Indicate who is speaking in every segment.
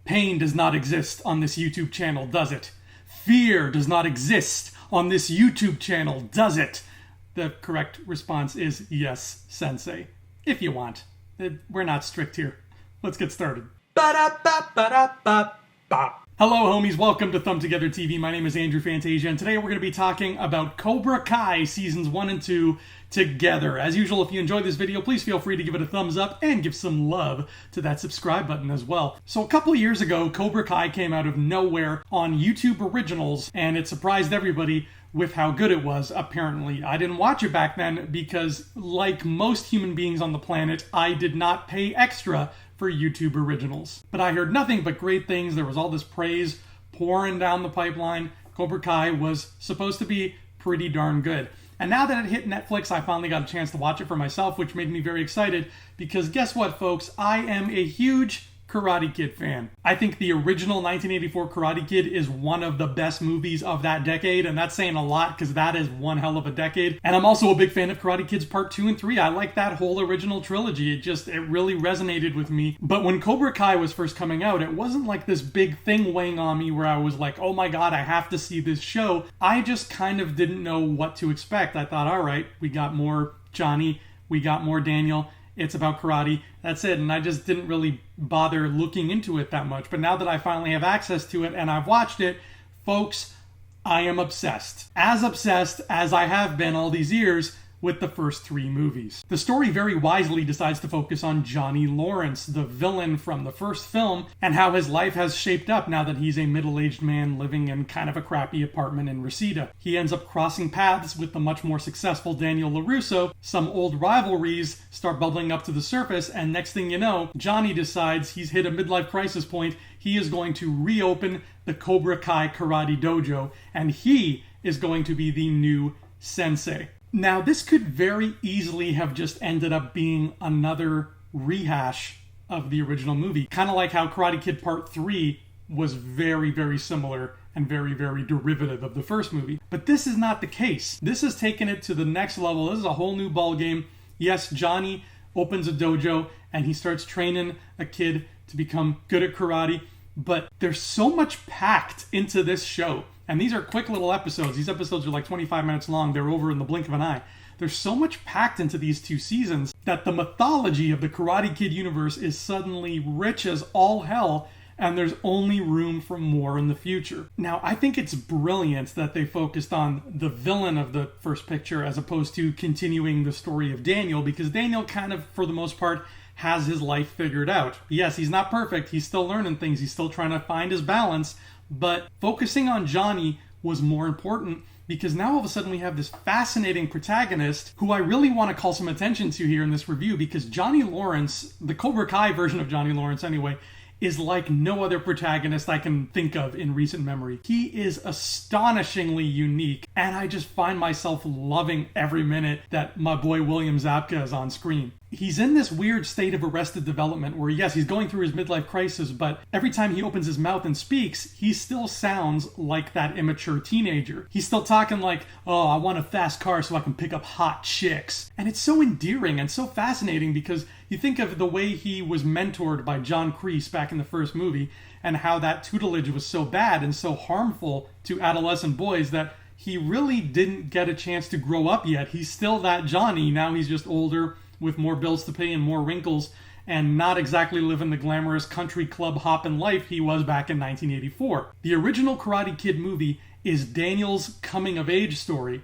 Speaker 1: Pain does not exist on this YouTube channel, does it? Fear does not exist on this YouTube channel, does it? The correct response is yes, Sensei. If you want. We're not strict here. Let's get started. Ba-da-ba-ba-da-ba-ba. Hello, homies. Welcome to Thumb Together TV. My name is Andrew Fantasia, and today we're going to be talking about Cobra Kai Seasons 1 and 2 together. As usual, if you enjoyed this video, please feel free to give it a thumbs up and give some love to that subscribe button as well. So a couple of years ago, Cobra Kai came out of nowhere on YouTube Originals, and it surprised everybody with how good it was, apparently. I didn't watch it back then because, like most human beings on the planet, I did not pay extra for YouTube Originals. But I heard nothing but great things. There was all this praise pouring down the pipeline. Cobra Kai was supposed to be pretty darn good. And now that it hit Netflix, I finally got a chance to watch it for myself, which made me very excited because guess what, folks? I am a huge Karate Kid fan. I think the original 1984 Karate Kid is one of the best movies of that decade, and that's saying a lot because that is one hell of a decade. And I'm also a big fan of Karate Kids Part 2 and 3. I like that whole original trilogy. It really resonated with me. But when Cobra Kai was first coming out, it wasn't like this big thing weighing on me where I was like, oh my god, I have to see this show. I just kind of didn't know what to expect. I thought, all right, we got more Johnny, we got more Daniel. It's about karate. That's it. And I just didn't really bother looking into it that much. But now that I finally have access to it and I've watched it, folks, I am obsessed. As obsessed as I have been all these years with the first three movies. The story very wisely decides to focus on Johnny Lawrence, the villain from the first film, and how his life has shaped up now that he's a middle-aged man living in kind of a crappy apartment in Reseda. He ends up crossing paths with the much more successful Daniel LaRusso. Some old rivalries start bubbling up to the surface, and next thing you know, Johnny decides he's hit a midlife crisis point. He is going to reopen the Cobra Kai Karate Dojo, and he is going to be the new sensei. Now, this could very easily have just ended up being another rehash of the original movie. Kind of like how Karate Kid Part 3 was very, very similar and very, very derivative of the first movie. But this is not the case. This has taken it to the next level. This is a whole new ballgame. Yes, Johnny opens a dojo and he starts training a kid to become good at karate. But there's so much packed into this show. And these are quick little episodes. These episodes are like 25 minutes long. They're over in the blink of an eye. There's so much packed into these two seasons that the mythology of the Karate Kid universe is suddenly rich as all hell, and there's only room for more in the future. Now, I think it's brilliant that they focused on the villain of the first picture as opposed to continuing the story of Daniel, because Daniel kind of, for the most part, has his life figured out. Yes, he's not perfect. He's still learning things. He's still trying to find his balance. But focusing on Johnny was more important because now all of a sudden we have this fascinating protagonist who I really want to call some attention to here in this review, because Johnny Lawrence, the Cobra Kai version of Johnny Lawrence anyway, is like no other protagonist I can think of in recent memory. He is astonishingly unique, and I just find myself loving every minute that my boy William Zabka is on screen. He's in this weird state of arrested development where, yes, he's going through his midlife crisis, but every time he opens his mouth and speaks, he still sounds like that immature teenager. He's still talking like, oh, I want a fast car so I can pick up hot chicks. And it's so endearing and so fascinating because you think of the way he was mentored by John Kreese back in the first movie and how that tutelage was so bad and so harmful to adolescent boys that he really didn't get a chance to grow up yet. He's still that Johnny. Now he's just older, with more bills to pay and more wrinkles, and not exactly living the glamorous country club hopping life he was back in 1984. The original Karate Kid movie is Daniel's coming-of-age story.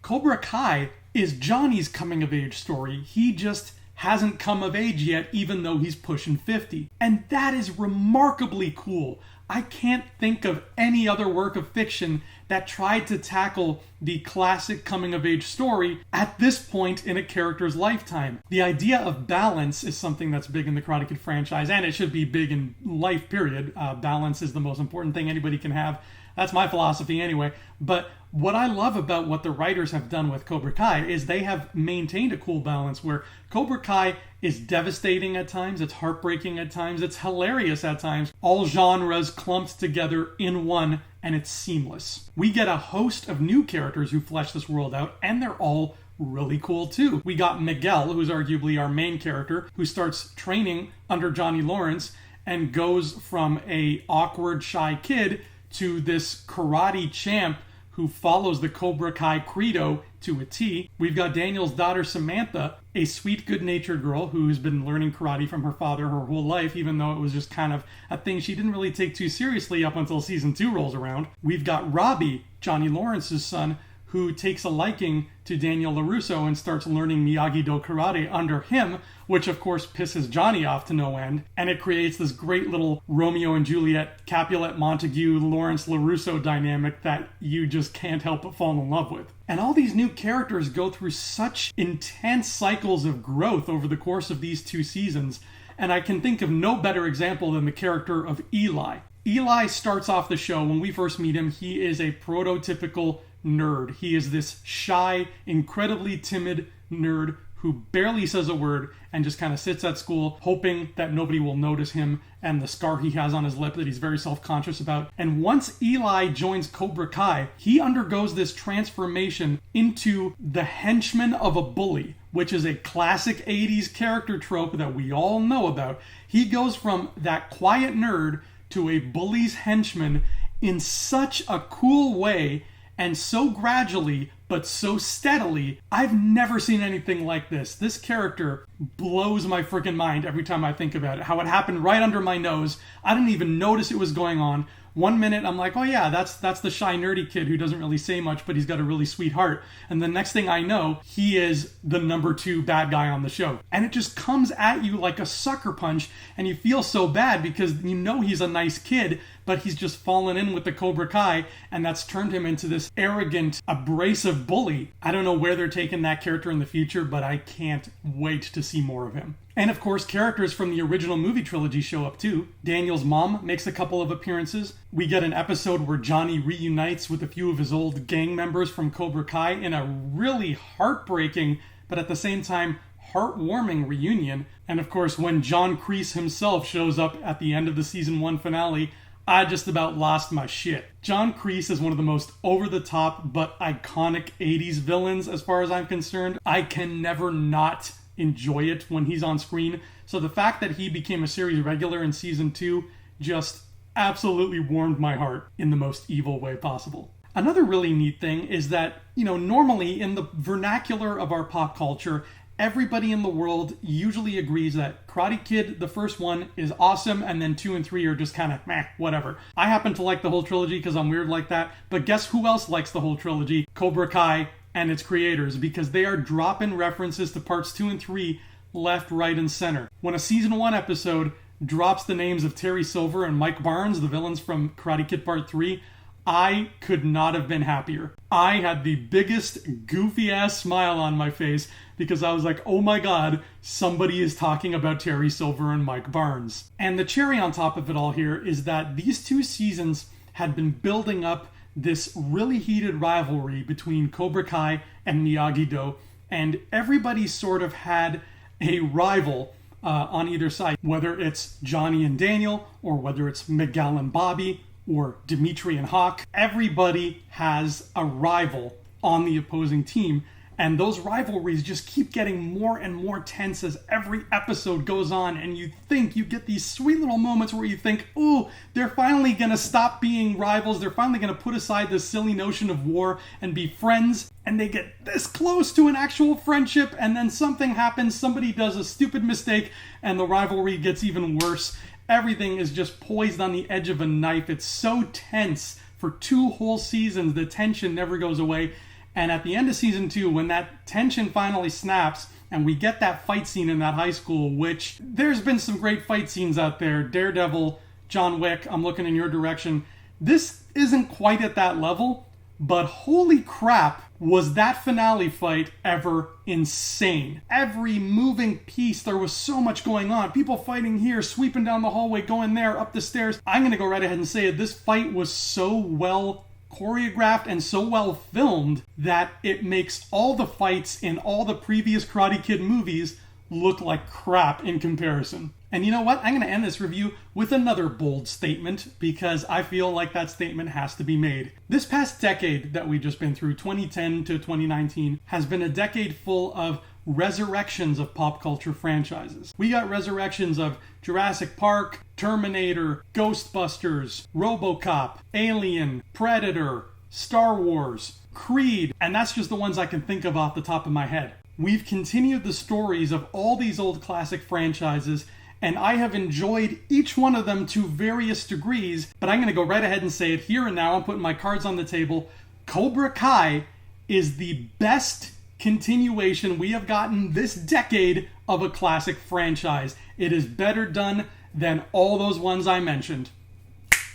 Speaker 1: Cobra Kai is Johnny's coming-of-age story. He just hasn't come of age yet, even though he's pushing 50. And that is remarkably cool. I can't think of any other work of fiction that tried to tackle the classic coming-of-age story at this point in a character's lifetime. The idea of balance is something that's big in the Karate Kid franchise, and it should be big in life, period. Balance is the most important thing anybody can have. That's my philosophy anyway. But what I love about what the writers have done with Cobra Kai is they have maintained a cool balance where Cobra Kai is devastating at times, it's heartbreaking at times, it's hilarious at times, all genres clumped together in one, and it's seamless. We get a host of new characters who flesh this world out, and they're all really cool too. We got Miguel, who's arguably our main character, who starts training under Johnny Lawrence, and goes from a awkward, shy kid to this karate champ who follows the Cobra Kai credo to a T. We've got Daniel's daughter, Samantha, a sweet, good-natured girl who's been learning karate from her father her whole life, even though it was just kind of a thing she didn't really take too seriously up until season 2 rolls around. We've got Robbie, Johnny Lawrence's son, who takes a liking to Daniel LaRusso and starts learning Miyagi-Do karate under him, which of course pisses Johnny off to no end. And it creates this great little Romeo and Juliet, Capulet, Montague, Lawrence, LaRusso dynamic that you just can't help but fall in love with. And all these new characters go through such intense cycles of growth over the course of these 2 seasons. And I can think of no better example than the character of Eli. Eli starts off the show, when we first meet him, he is a prototypical nerd. He is this shy, incredibly timid nerd who barely says a word and just kind of sits at school hoping that nobody will notice him and the scar he has on his lip that he's very self-conscious about. And once Eli joins Cobra Kai, he undergoes this transformation into the henchman of a bully, which is a classic 80s character trope that we all know about. He goes from that quiet nerd to a bully's henchman in such a cool way, and so gradually, but so steadily. I've never seen anything like this. This character blows my freaking mind every time I think about it. How it happened right under my nose. I didn't even notice it was going on. One minute I'm like, oh yeah, that's the shy nerdy kid who doesn't really say much, but he's got a really sweet heart. And the next thing I know, he is the number 2 bad guy on the show. And it just comes at you like a sucker punch, and you feel so bad because you know he's a nice kid, but he's just fallen in with the Cobra Kai, and that's turned him into this arrogant, abrasive bully. I don't know where they're taking that character in the future, but I can't wait to see more of him. And of course, characters from the original movie trilogy show up too. Daniel's mom makes a couple of appearances. We get an episode where Johnny reunites with a few of his old gang members from Cobra Kai in a really heartbreaking, but at the same time, heartwarming reunion. And of course, when John Kreese himself shows up at the end of the season 1 finale, I just about lost my shit. John Kreese is one of the most over-the-top but iconic 80s villains as far as I'm concerned. I can never not enjoy it when he's on screen. So the fact that he became a series regular in season 2 just absolutely warmed my heart in the most evil way possible. Another really neat thing is that, normally in the vernacular of our pop culture, everybody in the world usually agrees that Karate Kid, the first one, is awesome, and then 2 and 3 are just kind of meh, whatever. I happen to like the whole trilogy because I'm weird like that, but guess who else likes the whole trilogy? Cobra Kai and its creators, because they are dropping references to parts 2 and 3 left, right, and center. When a season 1 episode drops the names of Terry Silver and Mike Barnes, the villains from Karate Kid Part 3, I could not have been happier. I had the biggest goofy-ass smile on my face because I was like, oh my god, somebody is talking about Terry Silver and Mike Barnes. And the cherry on top of it all here is that these 2 seasons had been building up this really heated rivalry between Cobra Kai and Miyagi-Do, and everybody sort of had a rival on either side, whether it's Johnny and Daniel, or whether it's Miguel and Bobby, or Dimitri and Hawk. Everybody has a rival on the opposing team, and those rivalries just keep getting more and more tense as every episode goes on, and you get these sweet little moments where you think, ooh, they're finally gonna stop being rivals, they're finally gonna put aside this silly notion of war and be friends, and they get this close to an actual friendship, and then something happens, somebody does a stupid mistake, and the rivalry gets even worse. Everything is just poised on the edge of a knife. It's so tense for 2 whole seasons. The tension never goes away. And at the end of season 2, when that tension finally snaps and we get that fight scene in that high school, which there's been some great fight scenes out there. Daredevil, John Wick, I'm looking in your direction. This isn't quite at that level, but holy crap, was that finale fight ever insane. Every moving piece, there was so much going on. People fighting here, sweeping down the hallway, going there, up the stairs. I'm going to go right ahead and say it. This fight was so well choreographed and so well filmed that it makes all the fights in all the previous Karate Kid movies look like crap in comparison. And you know what? I'm going to end this review with another bold statement because I feel like that statement has to be made. This past decade that we've just been through, 2010 to 2019, has been a decade full of resurrections of pop culture franchises. We got resurrections of Jurassic Park, Terminator, Ghostbusters, RoboCop, Alien, Predator, Star Wars, Creed, and that's just the ones I can think of off the top of my head. We've continued the stories of all these old classic franchises, and I have enjoyed each one of them to various degrees, but I'm going to go right ahead and say it here and now. I'm putting my cards on the table. Cobra Kai is the best continuation we have gotten this decade of a classic franchise. It is better done than all those ones I mentioned.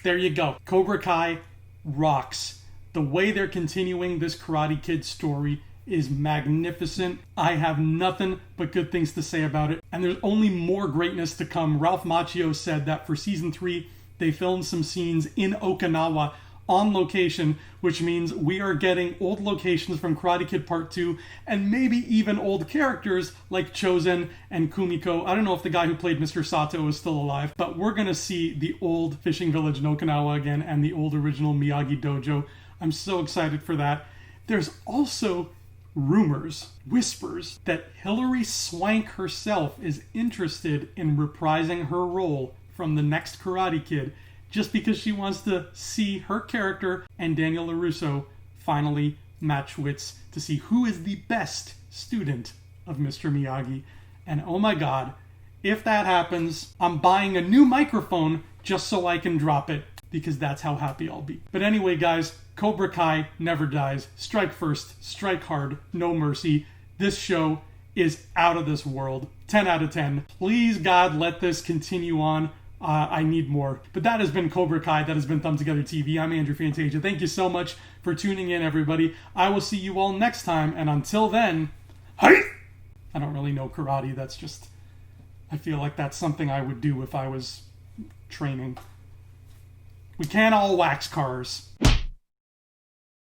Speaker 1: There you go. Cobra Kai rocks. The way they're continuing this Karate Kid story is magnificent. I have nothing but good things to say about it, and there's only more greatness to come. Ralph Macchio said that for season 3, they filmed some scenes in Okinawa on location, which means we are getting old locations from Karate Kid Part 2, and maybe even old characters like Chozen and Kumiko. I don't know if the guy who played Mr. Sato is still alive, but we're going to see the old fishing village in Okinawa again and the old original Miyagi Dojo. I'm so excited for that. There's also rumors, whispers, that Hilary Swank herself is interested in reprising her role from the next Karate Kid, just because she wants to see her character and Daniel LaRusso finally match wits to see who is the best student of Mr. Miyagi. And oh my god, if that happens, I'm buying a new microphone just so I can drop it, because that's how happy I'll be. But anyway, guys, Cobra Kai never dies. Strike first, strike hard, no mercy. This show is out of this world. 10 out of 10. Please, God, let this continue on. I need more. But that has been Cobra Kai. That has been Thumb Together TV. I'm Andrew Fantasia. Thank you so much for tuning in, everybody. I will see you all next time. And until then, hi! I don't really know karate. That's just, I feel like that's something I would do if I was training. We can't all wax cars.